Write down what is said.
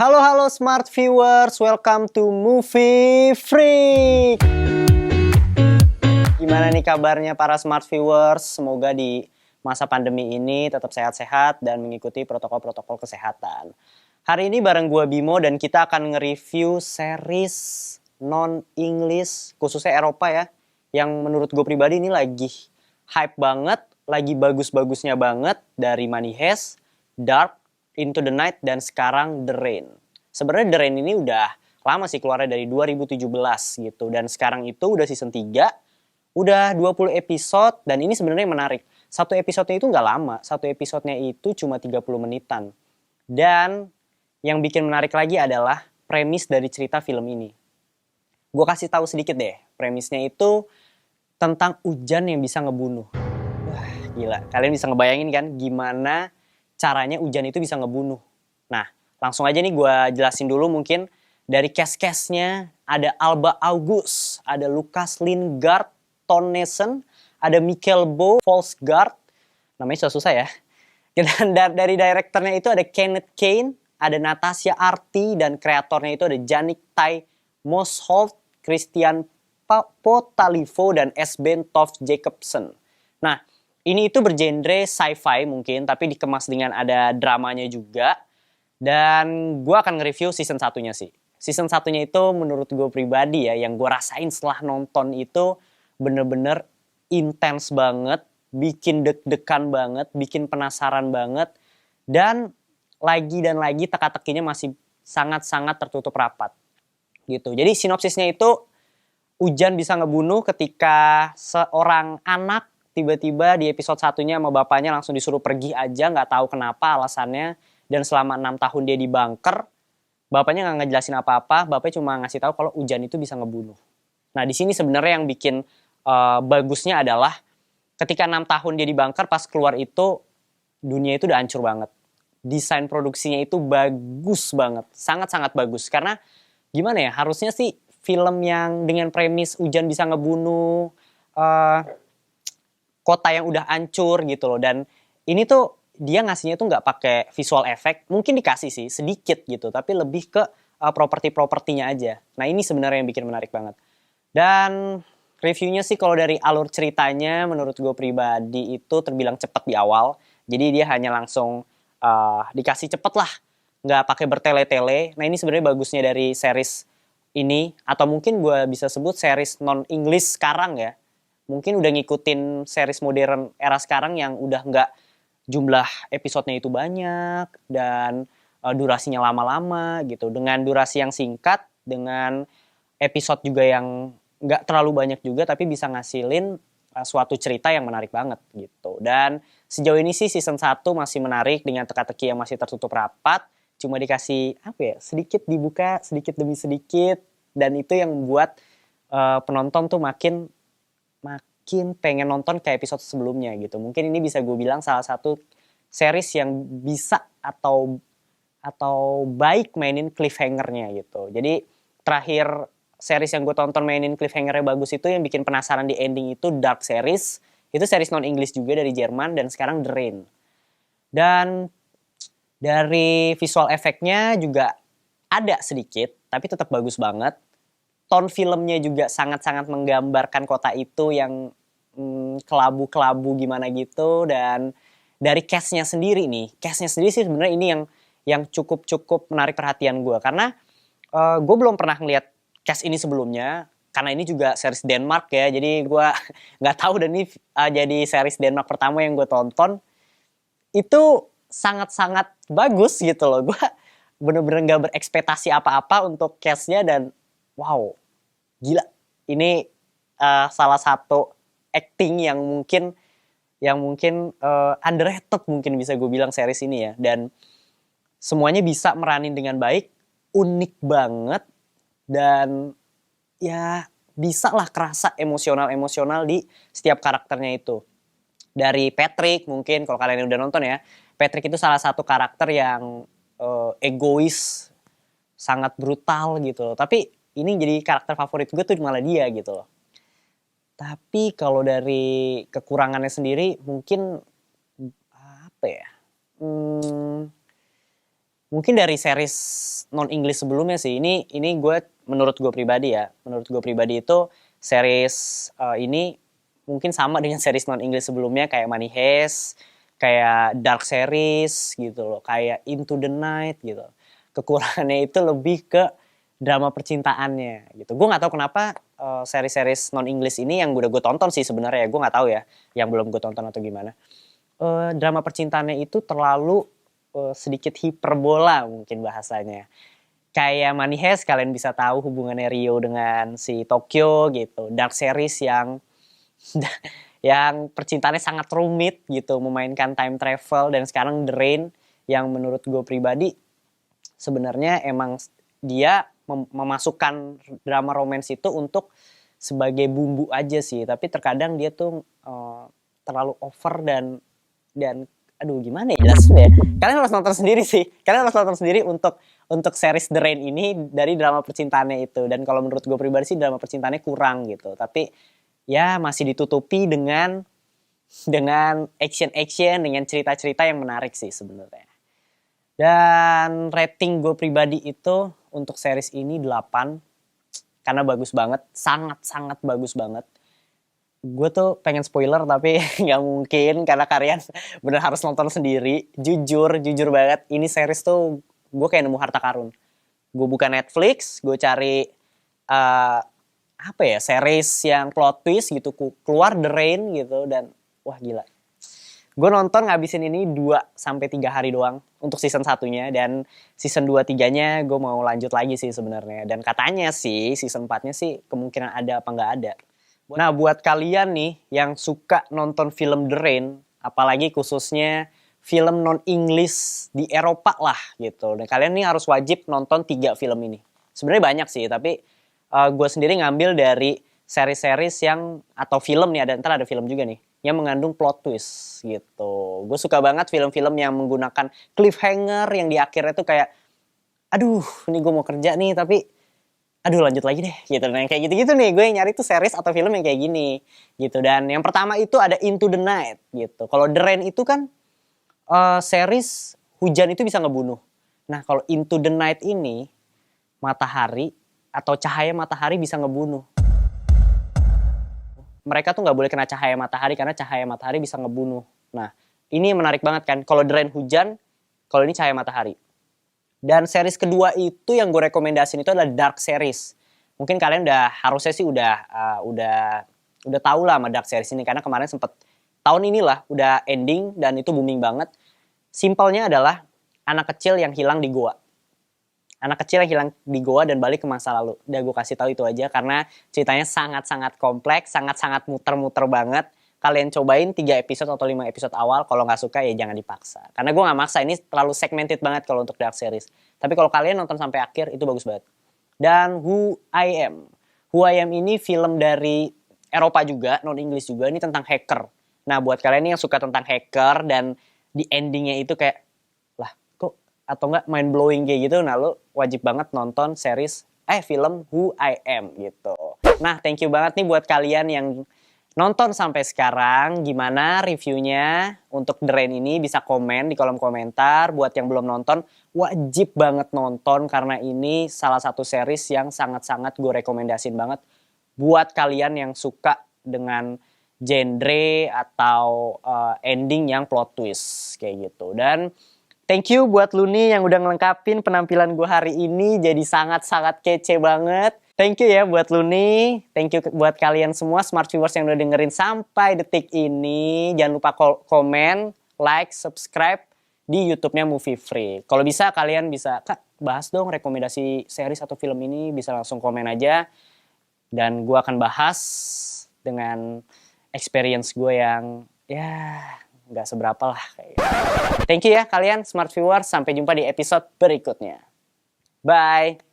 Halo smart viewers, welcome to Movie Freak. Gimana nih kabarnya para smart viewers? Semoga di masa pandemi ini tetap sehat-sehat dan mengikuti protokol-protokol kesehatan. Hari ini bareng gue Bimo dan kita akan nge-review series non-English, khususnya Eropa ya, yang menurut gue pribadi ini lagi hype banget, lagi bagus-bagusnya banget, dari Money Heist, Dark, Into the Night, dan sekarang The Rain. Sebenarnya The Rain ini udah lama sih, keluarnya dari 2017 gitu. Dan sekarang itu udah season 3, udah 20 episode, dan ini sebenarnya menarik. Satu episodenya itu nggak lama, satu episodenya itu cuma 30 menitan. Dan yang bikin menarik lagi adalah premis dari cerita film ini. Gue kasih tahu sedikit deh, premisnya itu tentang hujan yang bisa ngebunuh. Wah, gila. Kalian bisa ngebayangin kan gimana caranya hujan itu bisa ngebunuh. Nah, langsung aja nih gue jelasin dulu mungkin. Dari cast-castnya ada Alba August, ada Lucas Lingard, Tonnessen, ada Michael Bo Volsgaard, namanya susah ya. Dan dari direkturnya itu ada Kenneth Kane, ada Natasha Arti, dan kreatornya itu ada Jannik Tai Mosholt, Christian Potalivo, dan Esben Toft Jacobsen. Nah, ini itu bergenre sci-fi mungkin, tapi dikemas dengan ada dramanya juga. Dan gue akan nge-review season 1-nya sih. Season 1-nya itu menurut gue pribadi ya, yang gue rasain setelah nonton itu bener-bener intens banget, bikin deg-degan banget, bikin penasaran banget. Dan lagi teka-tekinya masih sangat-sangat tertutup rapat. Gitu. Jadi sinopsisnya itu, hujan bisa ngebunuh ketika seorang anak tiba-tiba di episode 1-nya sama bapaknya langsung disuruh pergi aja, nggak tahu kenapa alasannya. Dan selama 6 tahun dia di bunker, bapaknya nggak ngejelasin apa-apa, bapaknya cuma ngasih tahu kalau hujan itu bisa ngebunuh. Nah, di sini sebenarnya yang bikin bagusnya adalah ketika 6 tahun dia di bunker, pas keluar itu dunia itu udah hancur banget. Desain produksinya itu bagus banget, sangat-sangat bagus. Karena gimana ya, harusnya sih film yang dengan premis hujan bisa ngebunuh, kota yang udah hancur gitu loh. Dan ini tuh dia ngasihnya tuh nggak pakai visual effect, mungkin dikasih sih sedikit gitu, tapi lebih ke properti-propertinya aja. Nah, ini sebenarnya yang bikin menarik banget. Dan reviewnya sih kalau dari alur ceritanya menurut gue pribadi itu terbilang cepet di awal. Jadi dia hanya langsung dikasih cepet lah, nggak pakai bertele-tele. Nah, ini sebenarnya bagusnya dari series ini, atau mungkin gue bisa sebut series non-English sekarang ya. Mungkin udah ngikutin series modern era sekarang yang udah nggak jumlah episodenya itu banyak dan durasinya lama-lama gitu. Dengan durasi yang singkat, dengan episode juga yang nggak terlalu banyak juga, tapi bisa ngasilin suatu cerita yang menarik banget gitu. Dan sejauh ini sih season 1 masih menarik dengan teka-teki yang masih tertutup rapat. Cuma dikasih sedikit dibuka sedikit demi sedikit, dan itu yang membuat penonton tuh makin pengen nonton ke episode sebelumnya gitu. Mungkin ini bisa gue bilang salah satu series yang bisa atau baik mainin cliffhanger-nya gitu. Jadi terakhir series yang gue tonton mainin cliffhanger-nya bagus itu, yang bikin penasaran di ending itu Dark series. Itu series non-English juga dari Jerman, dan sekarang The Rain. Dan dari visual efeknya juga ada sedikit, tapi tetap bagus banget. Tone filmnya juga sangat-sangat menggambarkan kota itu yang kelabu-kelabu gimana gitu. Dan dari cast-nya sendiri sih sebenarnya ini yang cukup menarik perhatian gue, karena gue belum pernah ngeliat cast ini sebelumnya, karena ini juga series Denmark ya, jadi gue nggak tahu. Dan ini jadi series Denmark pertama yang gue tonton, itu sangat-sangat bagus gitu loh. Gue bener-bener gak berekspektasi apa-apa untuk cast-nya, dan wow, gila. Ini salah satu acting yang mungkin underrated mungkin bisa gue bilang series ini ya. Dan semuanya bisa meranin dengan baik, unik banget, dan ya bisa lah kerasa emosional di setiap karakternya itu. Dari Patrick mungkin, kalau kalian udah nonton ya, Patrick itu salah satu karakter yang egois, sangat brutal gitu loh. Tapi ini jadi karakter favorit gue tuh malah dia gitu loh. Tapi kalau dari kekurangannya sendiri mungkin apa ya? Mungkin dari series non English sebelumnya sih. Ini menurut gue pribadi ya. Menurut gue pribadi itu series ini mungkin sama dengan series non English sebelumnya kayak Money Heist, kayak Dark Series gitu loh, kayak Into the Night gitu. Kekurangannya itu lebih ke drama percintaannya gitu. Gue nggak tahu kenapa series-series non English ini yang udah gue tonton sih sebenarnya ya, gue nggak tahu ya yang belum gue tonton atau gimana. Drama percintaannya itu terlalu sedikit hiperbola mungkin bahasanya. Kayak Money Heist kalian bisa tahu hubungannya Rio dengan si Tokyo gitu. Dark Series yang yang percintaannya sangat rumit gitu, memainkan time travel, dan sekarang The Rain yang menurut gue pribadi sebenarnya emang dia memasukkan drama romance itu untuk sebagai bumbu aja sih, tapi terkadang dia tuh terlalu over dan aduh gimana ya jelasnya ya. Kalian harus nonton sendiri sih. Kalian harus nonton sendiri untuk series The Rain ini dari drama percintaannya itu. Dan kalau menurut gue pribadi sih drama percintaannya kurang gitu. Tapi ya masih ditutupi dengan action-action, dengan cerita-cerita yang menarik sih sebenarnya. Dan rating gue pribadi itu untuk series ini 8. Karena bagus banget, sangat-sangat bagus banget. Gue tuh pengen spoiler tapi nggak mungkin karena kalian bener harus nonton sendiri. Jujur banget, ini series tuh gue kayak nemu harta karun. Gue buka Netflix, gue cari apa ya, series yang plot twist gitu, keluar The Rain gitu, dan wah gila. Gue nonton ngabisin ini 2-3 hari doang untuk season 1-nya, dan season 2-3-nya gue mau lanjut lagi sih sebenarnya. Dan katanya sih season 4-nya sih kemungkinan ada apa nggak ada. Nah, buat kalian nih yang suka nonton film The Rain, apalagi khususnya film non-English di Eropa lah gitu. Dan kalian nih harus wajib nonton 3 film ini. Sebenarnya banyak sih, tapi gue sendiri ngambil dari seri-series yang, atau film nih, ntar ada film juga nih, yang mengandung plot twist gitu. Gue suka banget film-film yang menggunakan cliffhanger yang di akhirnya tuh kayak, aduh ini gue mau kerja nih tapi aduh lanjut lagi deh gitu. Nah kayak gitu-gitu nih gue nyari tuh series atau film yang kayak gini gitu. Dan yang pertama itu ada Into the Night gitu. Kalau The Rain itu kan series hujan itu bisa ngebunuh. Nah kalau Into the Night ini matahari atau cahaya matahari bisa ngebunuh. Mereka tuh nggak boleh kena cahaya matahari karena cahaya matahari bisa ngebunuh. Nah ini menarik banget kan. Kalau The Rain hujan, kalau ini cahaya matahari. Dan series kedua itu yang gue rekomendasiin itu adalah Dark Series. Mungkin kalian harusnya sih udah tahu lah sama Dark Series ini, karena kemarin sempet tahun inilah udah ending dan itu booming banget. Simpelnya adalah anak kecil yang hilang di goa. Anak kecil yang hilang di goa dan balik ke masa lalu. Udah gue kasih tahu itu aja karena ceritanya sangat-sangat kompleks, sangat-sangat muter-muter banget. Kalian cobain 3 episode atau 5 episode awal. Kalau nggak suka ya jangan dipaksa. Karena gue nggak maksa, ini terlalu segmented banget kalau untuk Dark Series. Tapi kalau kalian nonton sampai akhir itu bagus banget. Dan Who I Am. Who I Am ini film dari Eropa juga, non-English juga. Ini tentang hacker. Nah buat kalian yang suka tentang hacker dan di endingnya itu kayak, lah kok atau nggak mind blowing kayak gitu. Nah lo wajib banget nonton film Who I Am gitu. Nah thank you banget nih buat kalian yang nonton sampai sekarang. Gimana reviewnya untuk The Rain ini? Bisa komen di kolom komentar. Buat yang belum nonton, wajib banget nonton karena ini salah satu series yang sangat-sangat gue rekomendasiin banget buat kalian yang suka dengan genre atau ending yang plot twist kayak gitu. Dan thank you buat Luni yang udah ngelengkapin penampilan gue hari ini jadi sangat-sangat kece banget. Thank you ya buat Luni, thank you buat kalian semua smart viewers yang udah dengerin sampai detik ini. Jangan lupa komen, like, subscribe di YouTube-nya Movie Free. Kalau bisa kalian bisa, Kak bahas dong rekomendasi series atau film ini, bisa langsung komen aja. Dan gue akan bahas dengan experience gue yang ya nggak seberapa lah. Thank you ya kalian smart viewers, sampai jumpa di episode berikutnya. Bye!